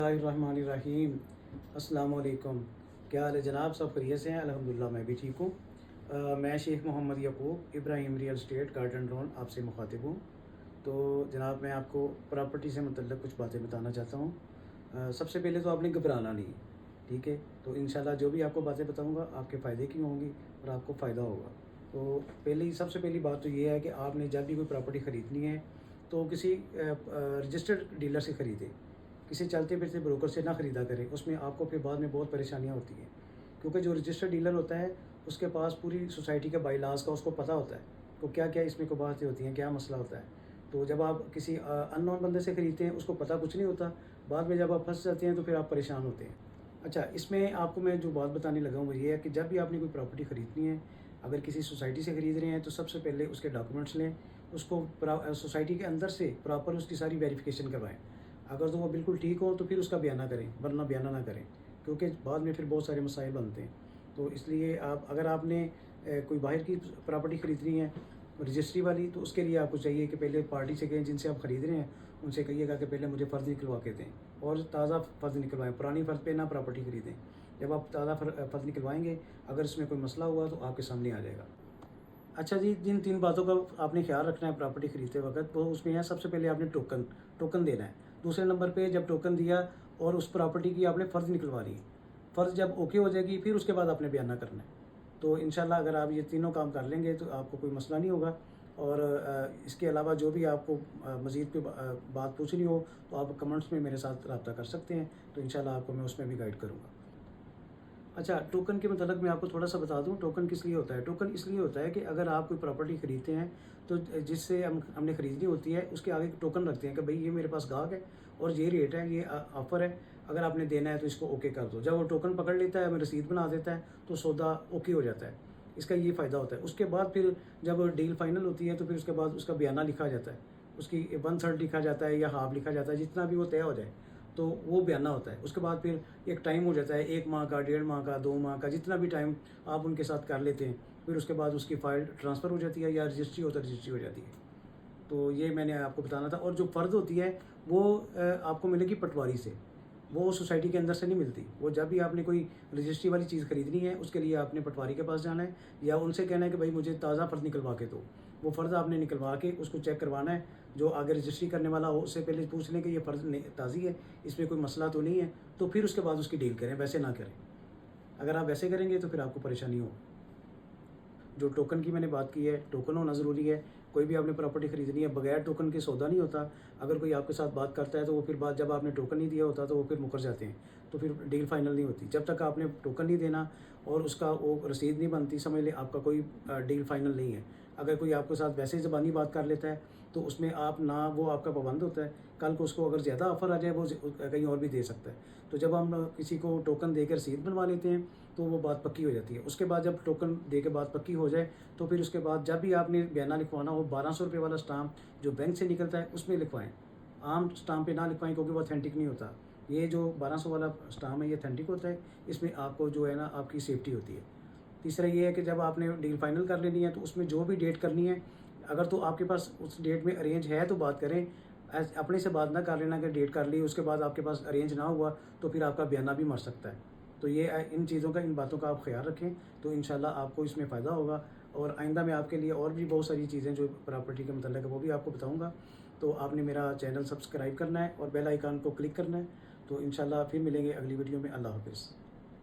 Bismillahirrahmanirrahim. السلام علیکم. کیا حال ہے جناب؟ سب خیریت سے ہیں؟ الحمدللہ میں بھی ٹھیک ہوں. میں شیخ محمد یعقوب ابراہیم ریئل اسٹیٹ گارڈن لون آپ سے مخاطب ہوں. تو جناب میں آپ کو پراپرٹی سے متعلق کچھ باتیں بتانا چاہتا ہوں. سب سے پہلے تو آپ نے گھبرانا نہیں، ٹھیک ہے؟ تو انشاءاللہ جو بھی آپ کو باتیں بتاؤں گا آپ کے فائدے کی ہوں گی اور آپ کو فائدہ ہوگا. تو سب سے پہلی بات تو یہ ہے کہ آپ نے جب بھی کوئی پراپرٹی خریدنی ہے تو کسی رجسٹرڈ ڈیلر سے خریدیں. کسی چلتے پھرتے بروکر سے نہ خریدا کریں، اس میں آپ کو پھر بعد میں بہت پریشانیاں ہوتی ہیں. کیونککہ جو رجسٹرڈ ڈیلر ہوتا ہے اس کے پاس پوری سوسائٹی کے بائی لاز کا اس کو پتہ ہوتا ہے تو کیا کیا اس میں کو باتیں ہوتی ہیں، کیا مسئلہ ہوتا ہے. تو جب آپ کسی ان نون بندے سے خریدتے ہیں اس کو پتہ کچھ نہیں ہوتا، بعد میں جب آپ پھنس جاتے ہیں تو پھر آپ پریشان ہوتے ہیں. اچھا، اس میں آپ کو میں جو بات بتانے لگا ہوں وہ یہ ہے کہ جب بھی آپ نے کوئی پراپرٹی خریدنی ہے، اگر کسی سوسائٹی سے خرید رہے ہیں تو سب سے پہلے اس کے ڈاکومنٹس لیں، اس کو سوسائٹی کے اندر سے پراپر اس کی ساری ویریفیکیشن کروائیں. اگر تو وہ بالکل ٹھیک ہو تو پھر اس کا بیانہ کریں، ورنہ بیانہ نہ کریں، کیونکہ بعد میں پھر بہت سارے مسائل بنتے ہیں. تو اس لیے اگر آپ نے کوئی باہر کی پراپرٹی خریدنی ہے رجسٹری والی، تو اس کے لیے آپ کو چاہیے کہ پہلے پارٹی سے کہیں جن سے آپ خرید رہے ہیں ان سے کہیے گا کہ پہلے مجھے فرض نکلوا کے دیں، اور تازہ فرض نکلوائیں. پرانی فرض پہ نہ پراپرٹی خریدیں. جب آپ تازہ فرض نکلوائیں گے، اگر اس میں کوئی مسئلہ ہوا تو آپ کے سامنے آ جائے گا. اچھا جی، جن 3 باتوں کا آپ نے خیال رکھنا ہے پراپرٹی خریدتے وقت، وہ اس میں ہے سب سے پہلے آپ نے ٹوکن دینا ہے. دوسرے نمبر پہ جب ٹوکن دیا اور اس پراپرٹی کی آپ نے فرض نکلوا لی، فرض جب اوکے ہو جائے گی پھر اس کے بعد آپ نے بیانہ کرنا ہے. تو انشاءاللہ اگر آپ یہ تینوں کام کر لیں گے تو آپ کو کوئی مسئلہ نہیں ہوگا. اور اس کے علاوہ جو بھی آپ کو مزید کوئی بات پوچھنی ہو تو آپ کمنٹس میں میرے ساتھ رابطہ کر سکتے ہیں، تو انشاءاللہ آپ کو میں اس میں بھی گائیڈ کروں گا. اچھا، ٹوکن کے متعلق میں آپ کو تھوڑا سا بتا دوں. ٹوکن کس لیے ہوتا ہے؟ ٹوکن اس لیے ہوتا ہے کہ اگر آپ کوئی پراپرٹی خریدتے ہیں تو جس سے ہم نے خریدنی ہوتی ہے اس کے آگے ٹوکن رکھتے ہیں کہ بھئی یہ میرے پاس گاہک ہے اور یہ ریٹ ہے، یہ آفر ہے، اگر آپ نے دینا ہے تو اس کو اوکے کر دو. جب وہ ٹوکن پکڑ لیتا ہے، ہمیں رسید بنا دیتا ہے تو سودا اوکے ہو جاتا ہے. اس کا یہ فائدہ ہوتا ہے. اس کے بعد پھر جب ڈیل فائنل ہوتی ہے تو پھر اس کے بعد اس کا بیانہ لکھا جاتا ہے، اس کی 1/3 لکھا جاتا ہے یا ہاف لکھا جاتا ہے، جتنا بھی وہ طے ہو جائے تو وہ بیانہ ہوتا ہے. اس کے بعد پھر ایک ٹائم ہو جاتا ہے، 1 ماہ کا، 1.5 ماہ کا، 2 ماہ کا، جتنا بھی ٹائم آپ ان کے ساتھ کر لیتے ہیں. پھر اس کے بعد اس کی فائل ٹرانسفر ہو جاتی ہے یا رجسٹری ہوتا ہے رجسٹری ہو جاتی ہے. تو یہ میں نے آپ کو بتانا تھا. اور جو فرض ہوتی ہے وہ آپ کو ملے گی پٹواری سے، وہ سوسائٹی کے اندر سے نہیں ملتی. وہ جب بھی آپ نے کوئی رجسٹری والی چیز خریدنی ہے اس کے لیے آپ نے پٹواری کے پاس جانا ہے یا ان سے کہنا ہے کہ بھائی مجھے تازہ فرض نکلوا کے دو. وہ فرض آپ نے نکلوا کے اس کو چیک کروانا ہے. جو آگے رجسٹری کرنے والا ہو اس سے پہلے پوچھ لیں کہ یہ فرض تازی ہے، اس میں کوئی مسئلہ تو نہیں ہے، تو پھر اس کے بعد اس کی ڈیل کریں. ویسے نہ کریں. اگر آپ ویسے کریں گے تو پھر آپ کو پریشانی ہو. جو ٹوکن کی میں نے بات کی ہے، ٹوکن ہونا ضروری ہے. کوئی بھی آپ نے پراپرٹی خریدنی ہے بغیر ٹوکن کے سودا نہیں ہوتا. اگر کوئی آپ کے ساتھ بات کرتا ہے تو وہ پھر بعد جب آپ نے ٹوکن نہیں دیا ہوتا تو وہ پھر مکر جاتے ہیں، تو پھر ڈیل فائنل نہیں ہوتی. جب تک آپ نے ٹوکن نہیں دینا اور اس کا وہ رسید نہیں بنتی، سمجھ لیں آپ کا کوئی ڈیل فائنل نہیں ہے. اگر کوئی آپ کے ساتھ ویسے ہی زبانی بات کر لیتا ہے تو اس میں آپ نہ وہ آپ کا پابند ہوتا ہے. کل کو اس کو اگر زیادہ آفر آ جائے وہ کہیں اور بھی دے سکتا ہے. تو جب ہم کسی کو ٹوکن دے کے رسید بنوا لیتے ہیں تو وہ بات پکی ہو جاتی ہے. اس کے بعد جب ٹوکن دے کے بات پکی ہو جائے تو پھر اس کے بعد جب بھی آپ نے بیانہ لکھوانا ہو 1200 روپے والا اسٹامپ جو بینک سے نکلتا ہے اس میں لکھوائیں. عام اسٹامپ پہ نہ لکھوائیں کیونکہ وہ اتھینٹک نہیں ہوتا. یہ جو 1200 والا اسٹامپ ہے یہ اتھینٹک ہوتا ہے. اس میں آپ کو جو ہے نا آپ کی سیفٹی ہوتی ہے. تیسرا یہ ہے کہ جب آپ نے ڈیل فائنل کر لینی ہے تو اس میں جو بھی ڈیٹ کرنی ہے، اگر تو آپ کے پاس اس ڈیٹ میں ارینج ہے تو بات کریں. اپنے سے بات نہ کر لینا کہ ڈیٹ کر لی اس کے بعد آپ کے پاس ارینج نہ ہوا تو پھر آپ کا بیانہ بھی مر سکتا ہے. تو یہ ان چیزوں کا، ان باتوں کا آپ خیال رکھیں تو انشاءاللہ آپ کو اس میں فائدہ ہوگا. اور آئندہ میں آپ کے لیے اور بھی بہت ساری چیزیں جو پراپرٹی کے متعلق ہے وہ بھی آپ کو بتاؤں گا. تو آپ نے میرا چینل سبسکرائب کرنا ہے اور بیل آئیکن کو کلک کرنا ہے. تو انشاءاللہ پھر ملیں گے اگلی ویڈیو میں. اللہ حافظ.